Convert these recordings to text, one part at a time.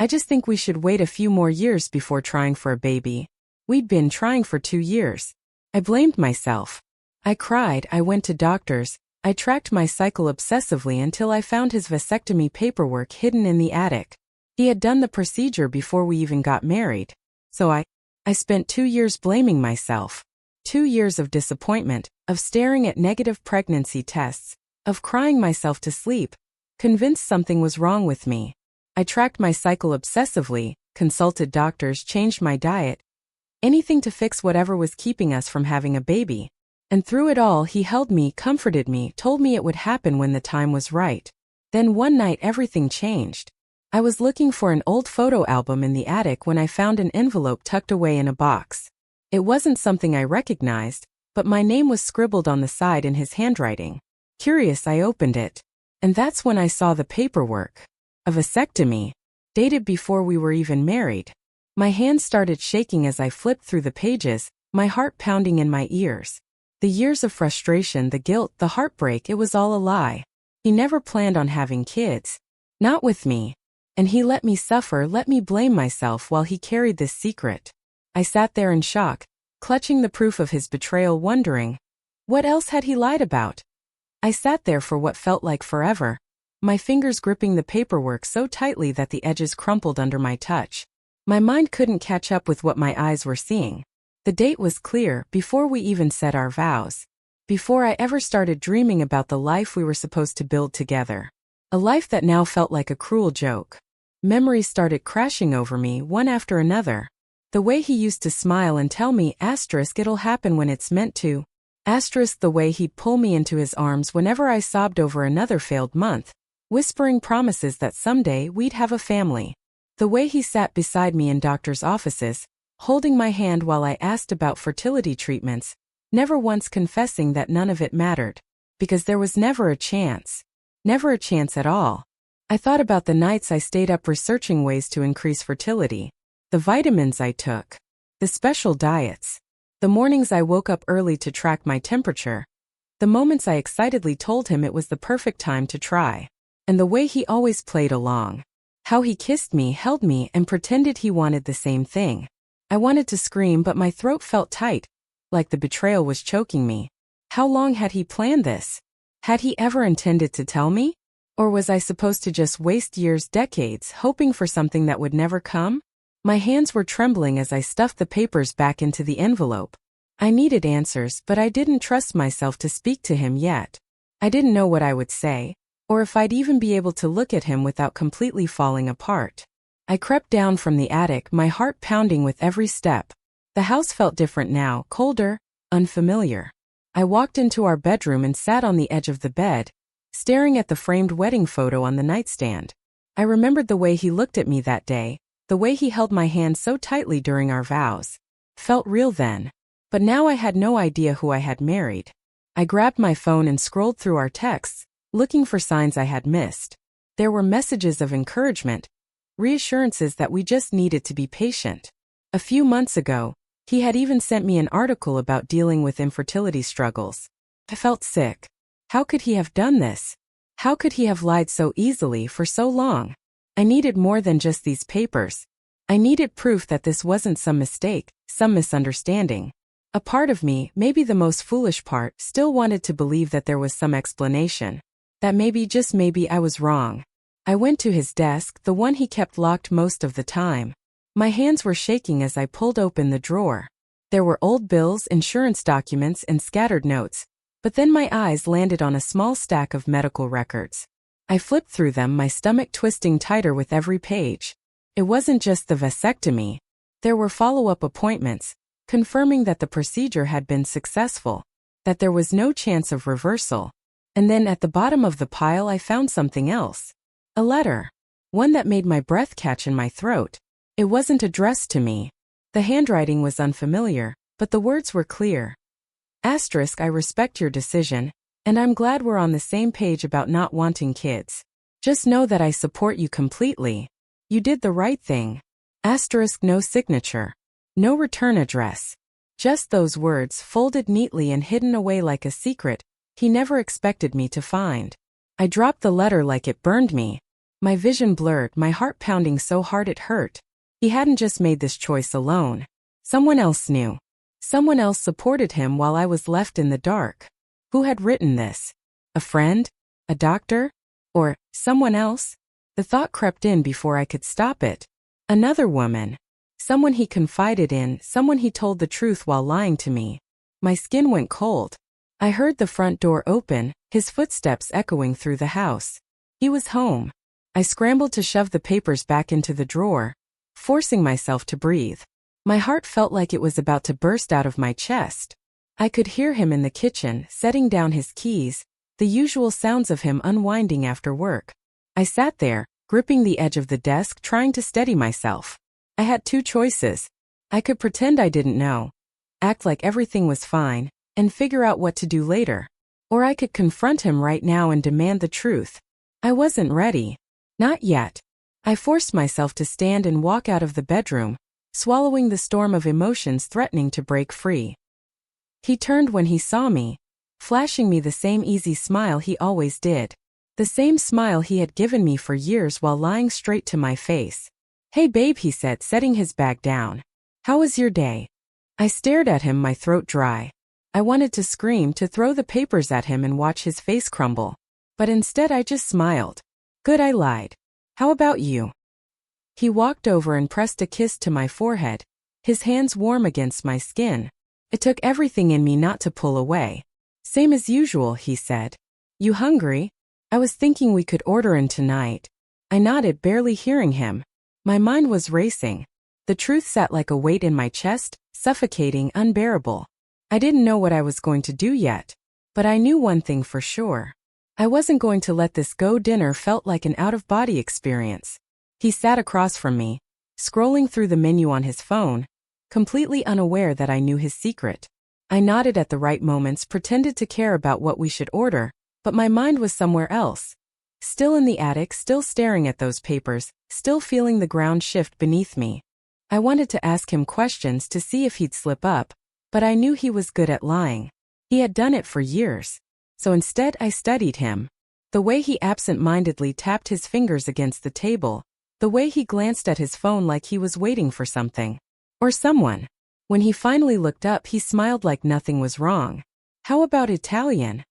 I just think we should wait a few more years before trying for a baby. We'd been trying for 2 years. I blamed myself. I cried, I went to doctors, I tracked my cycle obsessively until I found his vasectomy paperwork hidden in the attic. He had done the procedure before we even got married. So I spent 2 years blaming myself. 2 years of disappointment, of staring at negative pregnancy tests, of crying myself to sleep, convinced something was wrong with me. I tracked my cycle obsessively, consulted doctors, changed my diet, anything to fix whatever was keeping us from having a baby. And through it all, he held me, comforted me, told me it would happen when the time was right. Then one night everything changed. I was looking for an old photo album in the attic when I found an envelope tucked away in a box. It wasn't something I recognized, but my name was scribbled on the side in his handwriting. Curious, I opened it. And that's when I saw the paperwork. A vasectomy, dated before we were even married. My hands started shaking as I flipped through the pages, my heart pounding in my ears. The years of frustration, the guilt, the heartbreak, it was all a lie. He never planned on having kids. Not with me. And he let me suffer, let me blame myself while he carried this secret. I sat there in shock, clutching the proof of his betrayal, wondering, what else had he lied about? I sat there for what felt like forever, my fingers gripping the paperwork so tightly that the edges crumpled under my touch. My mind couldn't catch up with what my eyes were seeing. The date was clear, before we even said our vows. Before I ever started dreaming about the life we were supposed to build together. A life that now felt like a cruel joke. Memories started crashing over me, one after another. The way he used to smile and tell me, it'll happen when it's meant to. The way he'd pull me into his arms whenever I sobbed over another failed month, whispering promises that someday we'd have a family. The way he sat beside me in doctors' offices, holding my hand while I asked about fertility treatments, never once confessing that none of it mattered. Because there was never a chance. Never a chance at all. I thought about the nights I stayed up researching ways to increase fertility. The vitamins I took. The special diets. The mornings I woke up early to track my temperature. The moments I excitedly told him it was the perfect time to try. And the way he always played along. How he kissed me, held me, and pretended he wanted the same thing. I wanted to scream, but my throat felt tight, like the betrayal was choking me. How long had he planned this? Had he ever intended to tell me? Or was I supposed to just waste years, decades, hoping for something that would never come? My hands were trembling as I stuffed the papers back into the envelope. I needed answers, but I didn't trust myself to speak to him yet. I didn't know what I would say, or if I'd even be able to look at him without completely falling apart. I crept down from the attic, my heart pounding with every step. The house felt different now, colder, unfamiliar. I walked into our bedroom and sat on the edge of the bed, staring at the framed wedding photo on the nightstand. I remembered the way he looked at me that day, the way he held my hand so tightly during our vows. Felt real then. But now I had no idea who I had married. I grabbed my phone and scrolled through our texts, looking for signs I had missed. There were messages of encouragement, reassurances that we just needed to be patient. A few months ago, he had even sent me an article about dealing with infertility struggles. I felt sick. How could he have done this? How could he have lied so easily for so long? I needed more than just these papers. I needed proof that this wasn't some mistake, some misunderstanding. A part of me, maybe the most foolish part, still wanted to believe that there was some explanation. That maybe, just maybe, I was wrong. I went to his desk, the one he kept locked most of the time. My hands were shaking as I pulled open the drawer. There were old bills, insurance documents, and scattered notes. But then my eyes landed on a small stack of medical records. I flipped through them, my stomach twisting tighter with every page. It wasn't just the vasectomy. There were follow-up appointments, confirming that the procedure had been successful, that there was no chance of reversal. And then at the bottom of the pile I found something else. A letter. One that made my breath catch in my throat. It wasn't addressed to me. The handwriting was unfamiliar, but the words were clear. Asterisk, I respect your decision, and I'm glad we're on the same page about not wanting kids. Just know that I support you completely. You did the right thing. Asterisk, no signature. No return address. Just those words, folded neatly and hidden away like a secret he never expected me to find. I dropped the letter like it burned me. My vision blurred, my heart pounding so hard it hurt. He hadn't just made this choice alone. Someone else knew. Someone else supported him while I was left in the dark. Who had written this? A friend? A doctor? Or someone else? The thought crept in before I could stop it. Another woman. Someone he confided in, someone he told the truth while lying to me. My skin went cold. I heard the front door open, his footsteps echoing through the house. He was home. I scrambled to shove the papers back into the drawer, forcing myself to breathe. My heart felt like it was about to burst out of my chest. I could hear him in the kitchen, setting down his keys, the usual sounds of him unwinding after work. I sat there, gripping the edge of the desk, trying to steady myself. I had two choices. I could pretend I didn't know, act like everything was fine, and figure out what to do later. Or I could confront him right now and demand the truth. I wasn't ready. Not yet. I forced myself to stand and walk out of the bedroom, swallowing the storm of emotions threatening to break free. He turned when he saw me, flashing me the same easy smile he always did. The same smile he had given me for years while lying straight to my face. "Hey babe," he said, setting his bag down. "How was your day?" I stared at him, my throat dry. I wanted to scream, to throw the papers at him and watch his face crumble. But instead I just smiled. "Good," I lied. "How about you?" He walked over and pressed a kiss to my forehead, his hands warm against my skin. It took everything in me not to pull away. "Same as usual," he said. "You hungry?" "I was thinking we could order in tonight." I nodded, barely hearing him. My mind was racing. The truth sat like a weight in my chest, suffocating, unbearable. I didn't know what I was going to do yet, but I knew one thing for sure. I wasn't going to let this go. Dinner felt like an out-of-body experience. He sat across from me, scrolling through the menu on his phone, completely unaware that I knew his secret. I nodded at the right moments, pretended to care about what we should order, but my mind was somewhere else. Still in the attic, still staring at those papers, still feeling the ground shift beneath me. I wanted to ask him questions to see if he'd slip up, but I knew he was good at lying. He had done it for years. So instead I studied him. The way he absent-mindedly tapped his fingers against the table, the way he glanced at his phone like he was waiting for something. Or someone. When he finally looked up, he smiled like nothing was wrong. "How about Italian?"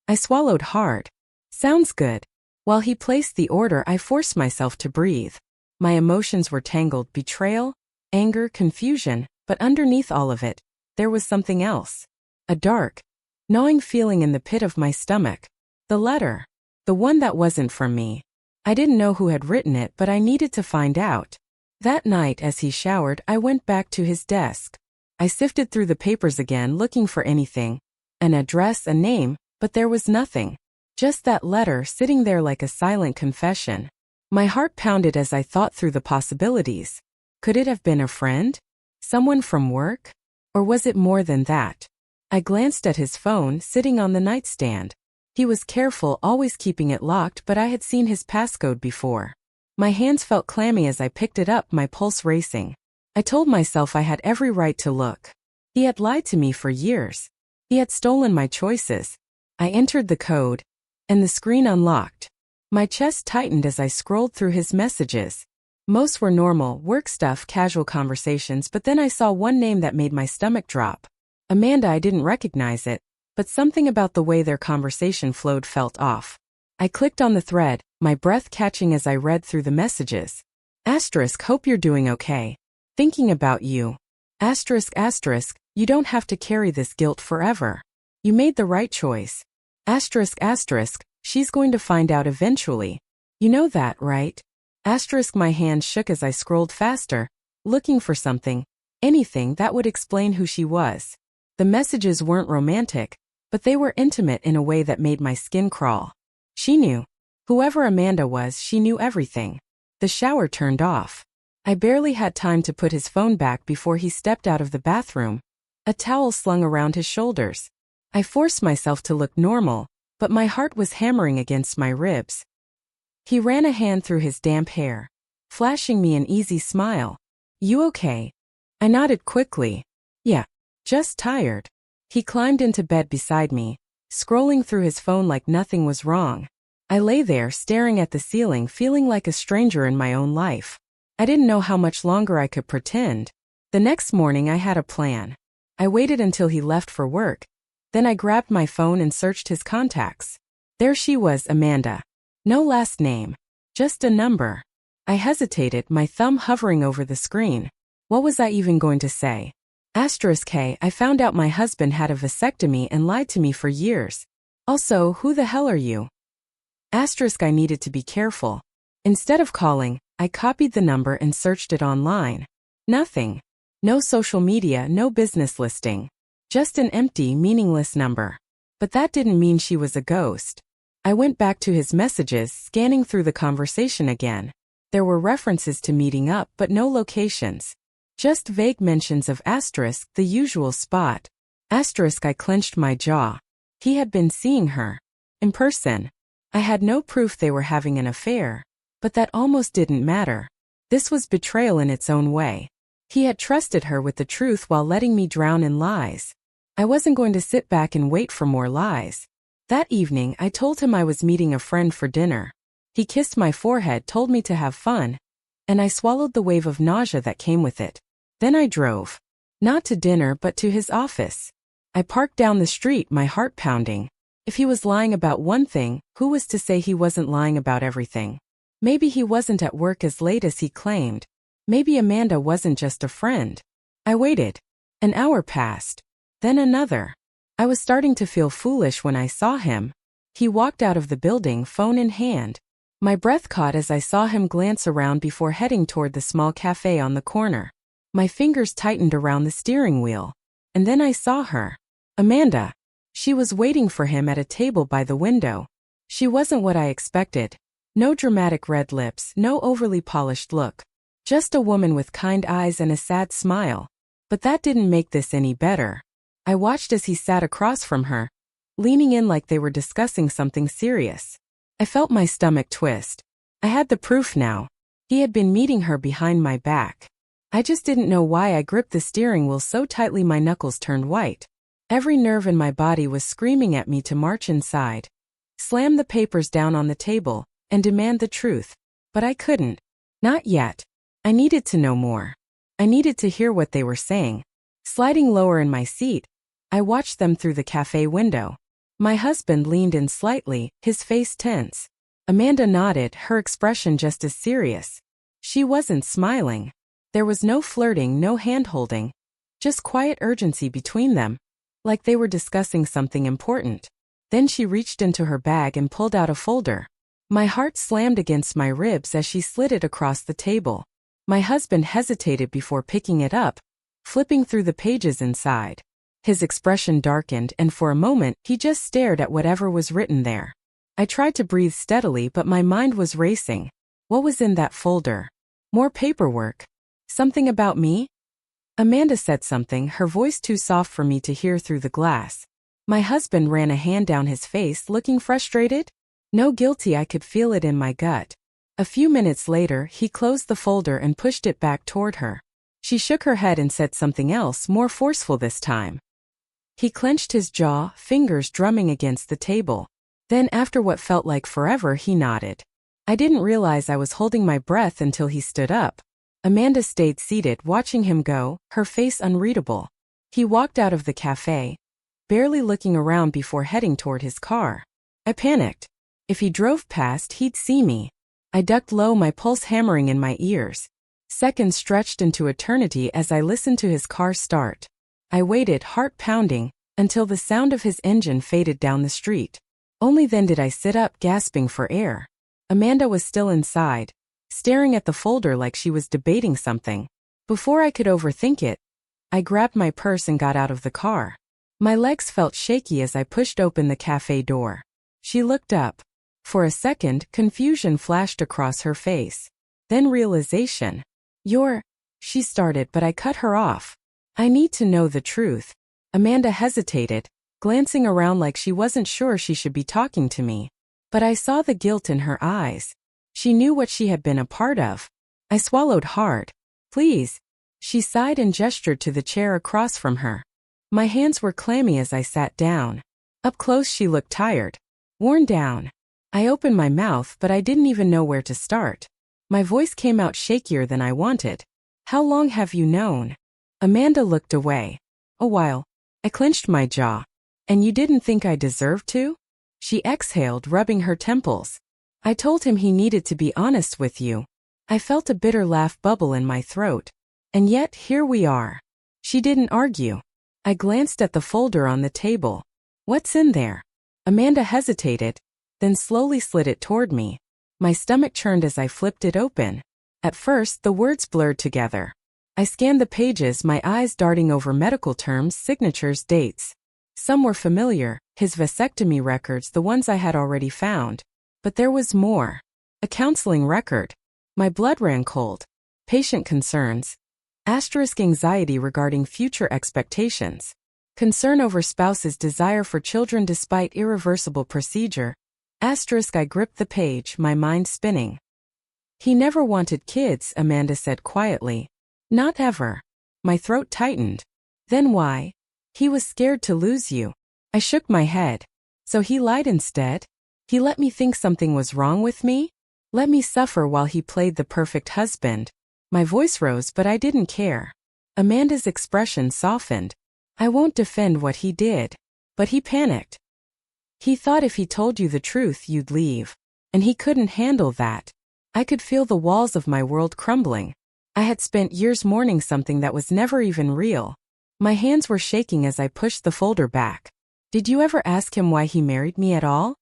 I swallowed hard. "Sounds good." While he placed the order, I forced myself to breathe. My emotions were tangled: betrayal, anger, confusion, but underneath all of it, there was something else. A dark, gnawing feeling in the pit of my stomach. The letter. The one that wasn't from me. I didn't know who had written it, but I needed to find out. That night, as he showered, I went back to his desk. I sifted through the papers again, looking for anything. An address, a name, but there was nothing. Just that letter sitting there like a silent confession. My heart pounded as I thought through the possibilities. Could it have been a friend? Someone from work? Or was it more than that? I glanced at his phone sitting on the nightstand. He was careful, always keeping it locked, but I had seen his passcode before. My hands felt clammy as I picked it up, my pulse racing. I told myself I had every right to look. He had lied to me for years. He had stolen my choices. I entered the code, and the screen unlocked. My chest tightened as I scrolled through his messages. Most were normal, work stuff, casual conversations, but then I saw one name that made my stomach drop. Amanda. I didn't recognize it, but something about the way their conversation flowed felt off. I clicked on the thread, my breath catching as I read through the messages. Asterisk, hope you're doing okay. Thinking about you. Asterisk, asterisk, you don't have to carry this guilt forever. You made the right choice. Asterisk, asterisk, she's going to find out eventually. You know that, right? Asterisk, my hand shook as I scrolled faster, looking for something, anything that would explain who she was. The messages weren't romantic, but they were intimate in a way that made my skin crawl. She knew. Whoever Amanda was, she knew everything. The shower turned off. I barely had time to put his phone back before he stepped out of the bathroom, a towel slung around his shoulders. I forced myself to look normal, but my heart was hammering against my ribs. He ran a hand through his damp hair, flashing me an easy smile. You okay? I nodded quickly. Yeah, just tired. He climbed into bed beside me, scrolling through his phone like nothing was wrong. I lay there staring at the ceiling, feeling like a stranger in my own life. I didn't know how much longer I could pretend. The next morning I had a plan. I waited until he left for work. Then I grabbed my phone and searched his contacts. There she was, Amanda. No last name. Just a number. I hesitated, my thumb hovering over the screen. What was I even going to say? *K, I found out my husband had a vasectomy and lied to me for years. Also, who the hell are you? I needed to be careful. Instead of calling, I copied the number and searched it online. Nothing. No social media, no business listing. Just an empty, meaningless number. But that didn't mean she was a ghost. I went back to his messages, scanning through the conversation again. There were references to meeting up, but no locations. Just vague mentions of the usual spot. I clenched my jaw. He had been seeing her. In person. I had no proof they were having an affair. But that almost didn't matter. This was betrayal in its own way. He had trusted her with the truth while letting me drown in lies. I wasn't going to sit back and wait for more lies. That evening, I told him I was meeting a friend for dinner. He kissed my forehead, told me to have fun, and I swallowed the wave of nausea that came with it. Then I drove. Not to dinner, but to his office. I parked down the street, my heart pounding. If he was lying about one thing, who was to say he wasn't lying about everything? Maybe he wasn't at work as late as he claimed. Maybe Amanda wasn't just a friend. I waited. An hour passed. Then another. I was starting to feel foolish when I saw him. He walked out of the building, phone in hand. My breath caught as I saw him glance around before heading toward the small cafe on the corner. My fingers tightened around the steering wheel. And then I saw her. Amanda. She was waiting for him at a table by the window. She wasn't what I expected. No dramatic red lips, no overly polished look. Just a woman with kind eyes and a sad smile. But that didn't make this any better. I watched as he sat across from her, leaning in like they were discussing something serious. I felt my stomach twist. I had the proof now. He had been meeting her behind my back. I just didn't know why I gripped the steering wheel so tightly my knuckles turned white. Every nerve in my body was screaming at me to march inside, slam the papers down on the table, and demand the truth. But I couldn't. Not yet. I needed to know more. I needed to hear what they were saying. Sliding lower in my seat, I watched them through the cafe window. My husband leaned in slightly, his face tense. Amanda nodded, her expression just as serious. She wasn't smiling. There was no flirting, no hand-holding. Just quiet urgency between them, like they were discussing something important. Then she reached into her bag and pulled out a folder. My heart slammed against my ribs as she slid it across the table. My husband hesitated before picking it up, flipping through the pages inside. His expression darkened, and for a moment, he just stared at whatever was written there. I tried to breathe steadily, but my mind was racing. What was in that folder? More paperwork. Something about me? Amanda said something, her voice too soft for me to hear through the glass. My husband ran a hand down his face, looking frustrated. No guilty, I could feel it in my gut. A few minutes later, he closed the folder and pushed it back toward her. She shook her head and said something else, more forceful this time. He clenched his jaw, fingers drumming against the table. Then, after what felt like forever, he nodded. I didn't realize I was holding my breath until he stood up. Amanda stayed seated, watching him go, her face unreadable. He walked out of the cafe, barely looking around before heading toward his car. I panicked. If he drove past, he'd see me. I ducked low, my pulse hammering in my ears. Seconds stretched into eternity as I listened to his car start. I waited, heart pounding, until the sound of his engine faded down the street. Only then did I sit up, gasping for air. Amanda was still inside, staring at the folder like she was debating something. Before I could overthink it, I grabbed my purse and got out of the car. My legs felt shaky as I pushed open the cafe door. She looked up. For a second, confusion flashed across her face. Then realization. She started, but I cut her off. I need to know the truth. Amanda hesitated, glancing around like she wasn't sure she should be talking to me. But I saw the guilt in her eyes. She knew what she had been a part of. I swallowed hard. Please. She sighed and gestured to the chair across from her. My hands were clammy as I sat down. Up close she looked tired. Worn down. I opened my mouth, but I didn't even know where to start. My voice came out shakier than I wanted. How long have you known? Amanda looked away. A while. I clenched my jaw. And you didn't think I deserved to? She exhaled, rubbing her temples. I told him he needed to be honest with you. I felt a bitter laugh bubble in my throat. And yet, here we are. She didn't argue. I glanced at the folder on the table. What's in there? Amanda hesitated, then slowly slid it toward me. My stomach churned as I flipped it open. At first, the words blurred together. I scanned the pages, my eyes darting over medical terms, signatures, dates. Some were familiar, his vasectomy records, the ones I had already found. But there was more. A counseling record. My blood ran cold. Patient concerns. Asterisk anxiety regarding future expectations. Concern over spouse's desire for children despite irreversible procedure. Asterisk I gripped the page, my mind spinning. He never wanted kids, Amanda said quietly. Not ever. My throat tightened. Then why? He was scared to lose you. I shook my head. So he lied instead? He let me think something was wrong with me? Let me suffer while he played the perfect husband. My voice rose, but I didn't care. Amanda's expression softened. I won't defend what he did. But he panicked. He thought if he told you the truth, you'd leave. And he couldn't handle that. I could feel the walls of my world crumbling. I had spent years mourning something that was never even real. My hands were shaking as I pushed the folder back. Did you ever ask him why he married me at all?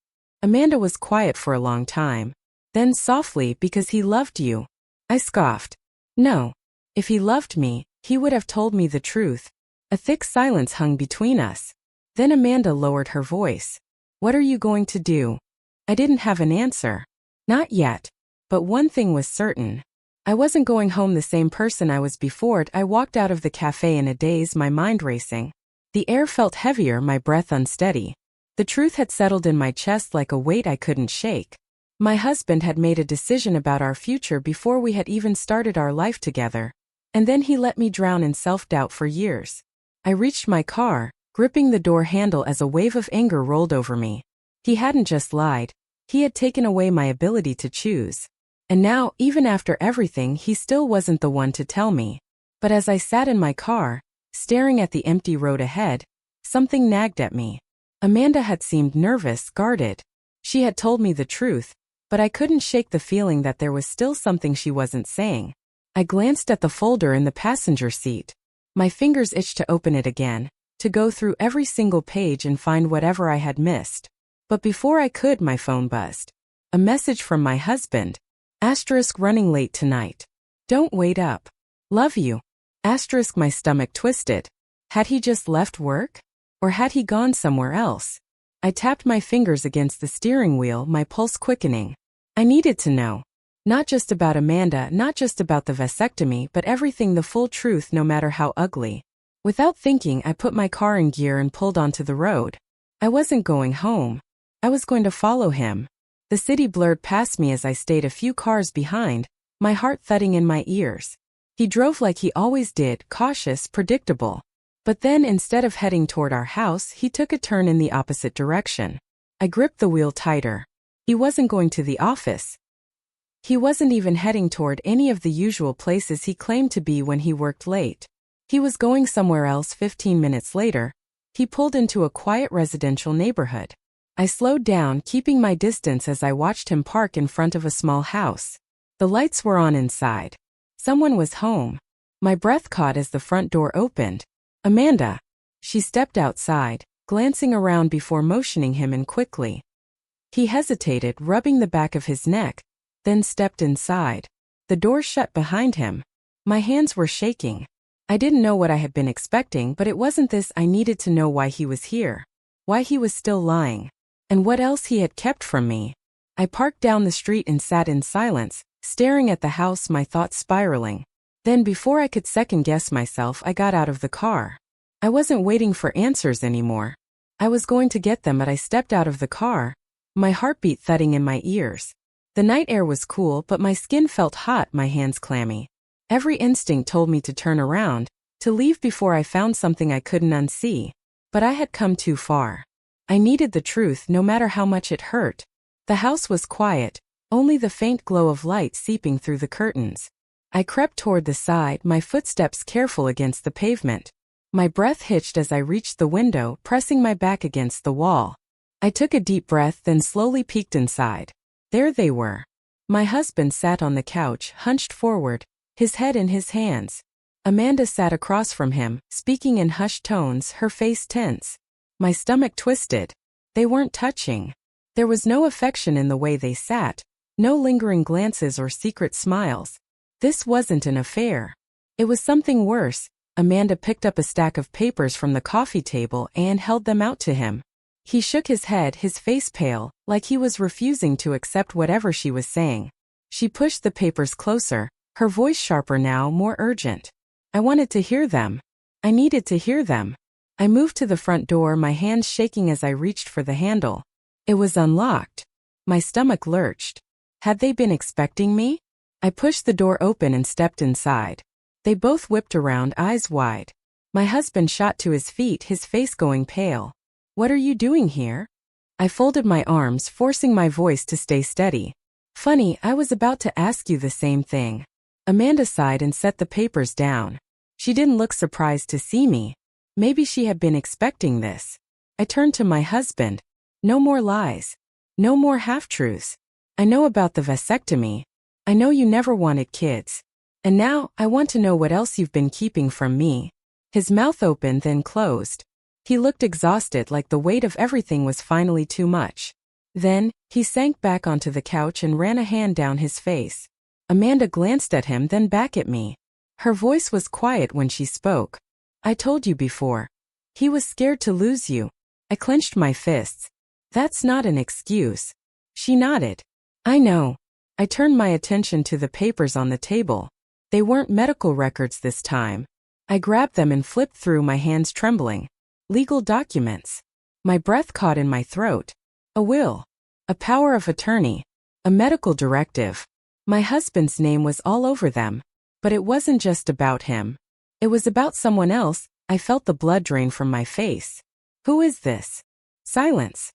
Amanda was quiet for a long time. Then softly, because he loved you. I scoffed. No. If he loved me, he would have told me the truth. A thick silence hung between us. Then Amanda lowered her voice. What are you going to do? I didn't have an answer. Not yet. But one thing was certain. I wasn't going home the same person I was before. I walked out of the cafe in a daze, my mind racing. The air felt heavier, my breath unsteady. The truth had settled in my chest like a weight I couldn't shake. My husband had made a decision about our future before we had even started our life together. And then he let me drown in self-doubt for years. I reached my car, gripping the door handle as a wave of anger rolled over me. He hadn't just lied. He had taken away my ability to choose. And now, even after everything, he still wasn't the one to tell me. But as I sat in my car, staring at the empty road ahead, something nagged at me. Amanda had seemed nervous, guarded. She had told me the truth, but I couldn't shake the feeling that there was still something she wasn't saying. I glanced at the folder in the passenger seat. My fingers itched to open it again, to go through every single page and find whatever I had missed. But before I could, my phone buzzed. A message from my husband. Asterisk running late tonight. Don't wait up. Love you. Asterisk my stomach twisted. Had he just left work? Or had he gone somewhere else? I tapped my fingers against the steering wheel, my pulse quickening. I needed to know. Not just about Amanda, not just about the vasectomy, but everything, the full truth, no matter how ugly. Without thinking, I put my car in gear and pulled onto the road. I wasn't going home. I was going to follow him. The city blurred past me as I stayed a few cars behind, my heart thudding in my ears. He drove like he always did, cautious, predictable. But then, instead of heading toward our house, he took a turn in the opposite direction. I gripped the wheel tighter. He wasn't going to the office. He wasn't even heading toward any of the usual places he claimed to be when he worked late. He was going somewhere else. 15 minutes later, he pulled into a quiet residential neighborhood. I slowed down, keeping my distance as I watched him park in front of a small house. The lights were on inside. Someone was home. My breath caught as the front door opened. Amanda. She stepped outside, glancing around before motioning him in quickly. He hesitated, rubbing the back of his neck, then stepped inside. The door shut behind him. My hands were shaking. I didn't know what I had been expecting, but it wasn't this. I needed to know why he was here. Why he was still lying. And what else he had kept from me. I parked down the street and sat in silence, staring at the house, my thoughts spiraling. Then before I could second-guess myself, I got out of the car. I wasn't waiting for answers anymore. I was going to get them, but I stepped out of the car, my heartbeat thudding in my ears. The night air was cool, but my skin felt hot, my hands clammy. Every instinct told me to turn around, to leave before I found something I couldn't unsee. But I had come too far. I needed the truth, no matter how much it hurt. The house was quiet, only the faint glow of light seeping through the curtains. I crept toward the side, my footsteps careful against the pavement. My breath hitched as I reached the window, pressing my back against the wall. I took a deep breath, then slowly peeked inside. There they were. My husband sat on the couch, hunched forward, his head in his hands. Amanda sat across from him, speaking in hushed tones, her face tense. My stomach twisted. They weren't touching. There was no affection in the way they sat, no lingering glances or secret smiles. This wasn't an affair. It was something worse. Amanda picked up a stack of papers from the coffee table and held them out to him. He shook his head, his face pale, like he was refusing to accept whatever she was saying. She pushed the papers closer, her voice sharper now, more urgent. I wanted to hear them. I needed to hear them. I moved to the front door, my hands shaking as I reached for the handle. It was unlocked. My stomach lurched. Had they been expecting me? I pushed the door open and stepped inside. They both whipped around, eyes wide. My husband shot to his feet, his face going pale. What are you doing here? I folded my arms, forcing my voice to stay steady. Funny, I was about to ask you the same thing. Amanda sighed and set the papers down. She didn't look surprised to see me. Maybe she had been expecting this. I turned to my husband. No more lies. No more half-truths. I know about the vasectomy. I know you never wanted kids. And now, I want to know what else you've been keeping from me. His mouth opened, then closed. He looked exhausted, like the weight of everything was finally too much. Then, he sank back onto the couch and ran a hand down his face. Amanda glanced at him, then back at me. Her voice was quiet when she spoke. I told you before. He was scared to lose you. I clenched my fists. That's not an excuse. She nodded. I know. I turned my attention to the papers on the table. They weren't medical records this time. I grabbed them and flipped through, my hands trembling. Legal documents. My breath caught in my throat. A will. A power of attorney. A medical directive. My husband's name was all over them. But it wasn't just about him. It was about someone else. I felt the blood drain from my face. Who is this? Silence.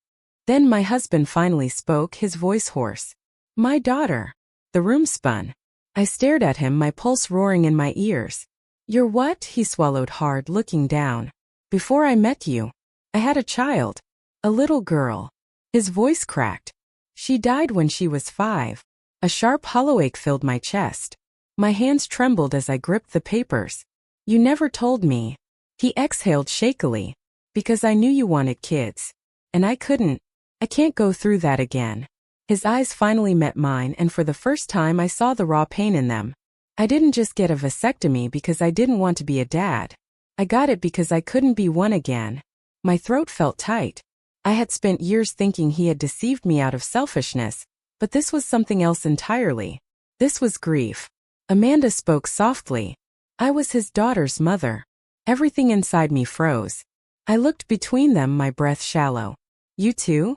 Then my husband finally spoke, his voice hoarse. My daughter. The room spun. I stared at him, my pulse roaring in my ears. You're what? He swallowed hard, looking down. Before I met you, I had a child. A little girl. His voice cracked. She died when she was 5. A sharp hollow ache filled my chest. My hands trembled as I gripped the papers. You never told me. He exhaled shakily. Because I knew you wanted kids. And I couldn't. I can't go through that again. His eyes finally met mine, and for the first time I saw the raw pain in them. I didn't just get a vasectomy because I didn't want to be a dad. I got it because I couldn't be one again. My throat felt tight. I had spent years thinking he had deceived me out of selfishness, but this was something else entirely. This was grief. Amanda spoke softly. I was his daughter's mother. Everything inside me froze. I looked between them, my breath shallow. You too?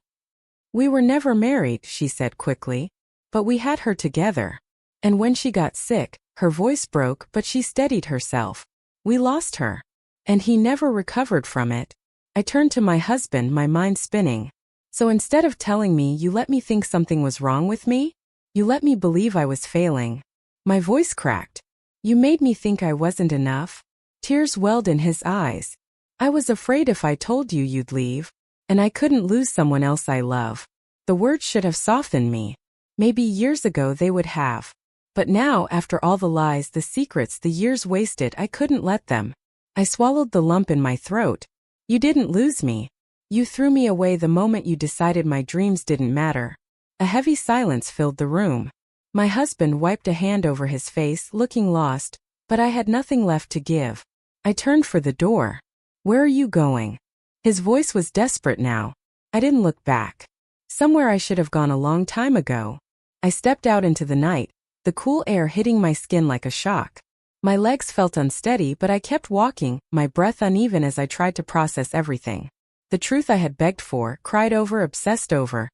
We were never married, she said quickly. But we had her together. And when she got sick, her voice broke, but she steadied herself. We lost her. And he never recovered from it. I turned to my husband, my mind spinning. So instead of telling me, you let me think something was wrong with me? You let me believe I was failing. My voice cracked. You made me think I wasn't enough. Tears welled in his eyes. I was afraid if I told you you'd leave. And I couldn't lose someone else I love. The words should have softened me. Maybe years ago they would have. But now, after all the lies, the secrets, the years wasted, I couldn't let them. I swallowed the lump in my throat. You didn't lose me. You threw me away the moment you decided my dreams didn't matter. A heavy silence filled the room. My husband wiped a hand over his face, looking lost, but I had nothing left to give. I turned for the door. Where are you going? His voice was desperate now. I didn't look back. Somewhere I should have gone a long time ago. I stepped out into the night, the cool air hitting my skin like a shock. My legs felt unsteady, but I kept walking, my breath uneven as I tried to process everything. The truth I had begged for, cried over, obsessed over.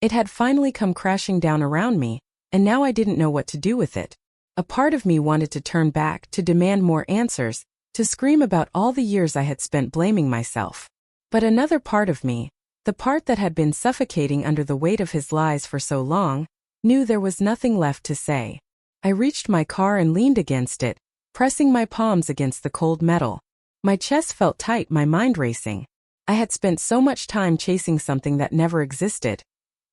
It had finally come crashing down around me, and now I didn't know what to do with it. A part of me wanted to turn back, to demand more answers, to scream about all the years I had spent blaming myself. But another part of me, The part that had been suffocating under the weight of his lies for so long, knew there was nothing left to say. I reached my car and leaned against it, pressing my palms against the cold metal. My chest felt tight, my mind racing. I had spent so much time chasing something that never existed.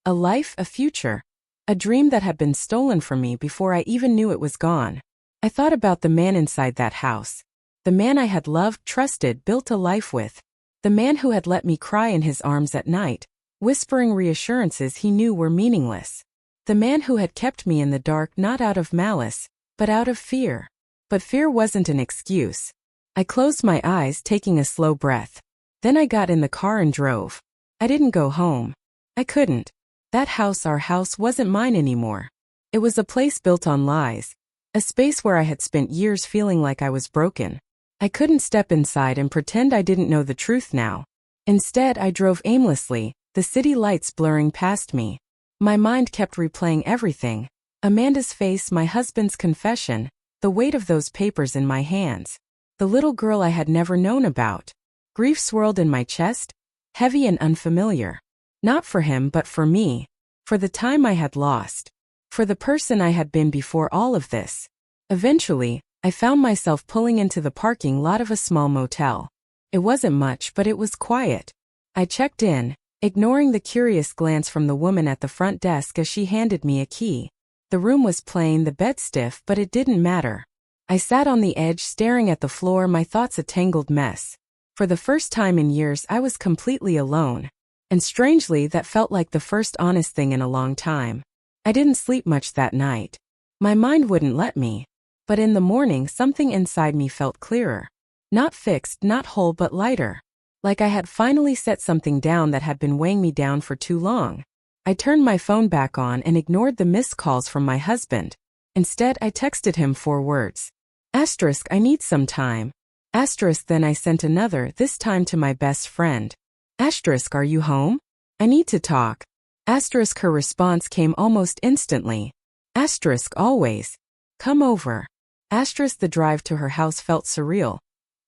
A life, a future. A dream that had been stolen from me before I even knew it was gone. I thought about the man inside that house. The man I had loved, trusted, built a life with. The man who had let me cry in his arms at night, whispering reassurances he knew were meaningless. The man who had kept me in the dark not out of malice, but out of fear. But fear wasn't an excuse. I closed my eyes, taking a slow breath. Then I got in the car and drove. I didn't go home. I couldn't. That house, our house, wasn't mine anymore. It was a place built on lies. A space where I had spent years feeling like I was broken. I couldn't step inside and pretend I didn't know the truth now. Instead, I drove aimlessly, the city lights blurring past me. My mind kept replaying everything. Amanda's face, my husband's confession, the weight of those papers in my hands. The little girl I had never known about. Grief swirled in my chest, heavy and unfamiliar. Not for him, but for me. For the time I had lost. For the person I had been before all of this. Eventually, I found myself pulling into the parking lot of a small motel. It wasn't much, but it was quiet. I checked in, ignoring the curious glance from the woman at the front desk as she handed me a key. The room was plain, the bed stiff, but it didn't matter. I sat on the edge, staring at the floor, my thoughts a tangled mess. For the first time in years, I was completely alone. And strangely, that felt like the first honest thing in a long time. I didn't sleep much that night. My mind wouldn't let me. But in the morning, something inside me felt clearer. Not fixed, not whole, but lighter. Like I had finally set something down that had been weighing me down for too long. I turned my phone back on and ignored the missed calls from my husband. Instead, I texted him 4 words. Asterisk, I need some time. Asterisk, then I sent another, this time to my best friend. Asterisk, are you home? I need to talk. Asterisk, her response came almost instantly. Asterisk, always. Come over. Asterisk, the drive to her house felt surreal.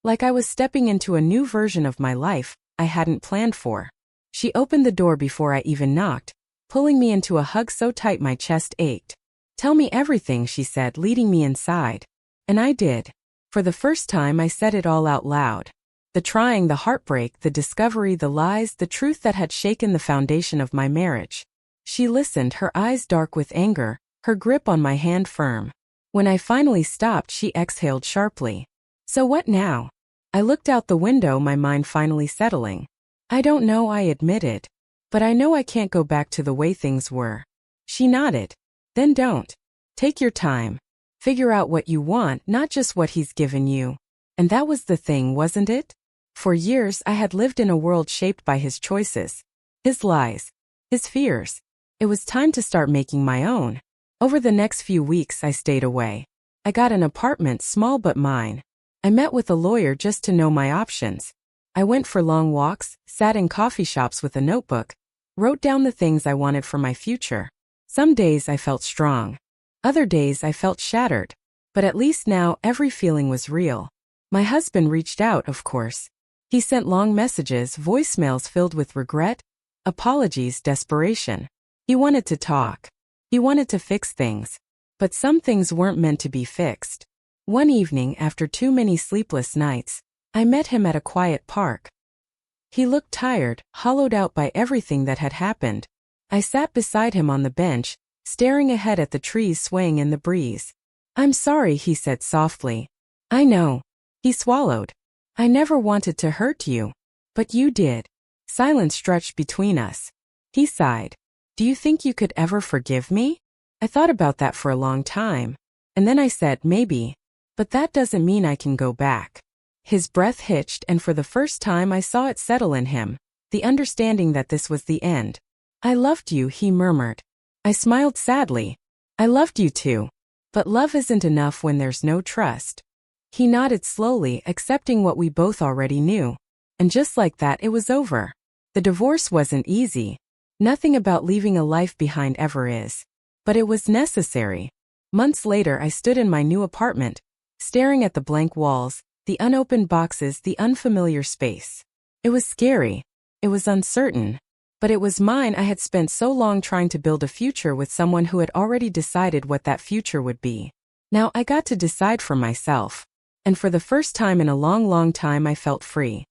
Like I was stepping into a new version of my life I hadn't planned for. She opened the door before I even knocked, pulling me into a hug so tight my chest ached. Tell me everything, she said, leading me inside. And I did. For the first time, I said it all out loud. The trying, the heartbreak, the discovery, the lies, the truth that had shaken the foundation of my marriage. She listened, her eyes dark with anger, her grip on my hand firm. When I finally stopped, she exhaled sharply. So what now? I looked out the window, my mind finally settling. I don't know, I admitted. But I know I can't go back to the way things were. She nodded. Then don't. Take your time. Figure out what you want, not just what he's given you. And that was the thing, wasn't it? For years, I had lived in a world shaped by his choices. His lies. His fears. It was time to start making my own. Over the next few weeks, I stayed away. I got an apartment, small but mine. I met with a lawyer just to know my options. I went for long walks, sat in coffee shops with a notebook, wrote down the things I wanted for my future. Some days I felt strong. Other days I felt shattered. But at least now, every feeling was real. My husband reached out, of course. He sent long messages, voicemails filled with regret, apologies, desperation. He wanted to talk. He wanted to fix things. But some things weren't meant to be fixed. One evening, after too many sleepless nights, I met him at a quiet park. He looked tired, hollowed out by everything that had happened. I sat beside him on the bench, staring ahead at the trees swaying in the breeze. I'm sorry, he said softly. I know. He swallowed. I never wanted to hurt you. But you did. Silence stretched between us. He sighed. Do you think you could ever forgive me? I thought about that for a long time. And then I said, maybe. But that doesn't mean I can go back. His breath hitched, and for the first time I saw it settle in him, the understanding that this was the end. I loved you, he murmured. I smiled sadly. I loved you too. But love isn't enough when there's no trust. He nodded slowly, accepting what we both already knew. And just like that, it was over. The divorce wasn't easy. Nothing about leaving a life behind ever is. But it was necessary. Months later, I stood in my new apartment, staring at the blank walls, the unopened boxes, the unfamiliar space. It was scary. It was uncertain. But it was mine. I had spent so long trying to build a future with someone who had already decided what that future would be. Now I got to decide for myself. And for the first time in a long, long time I felt free.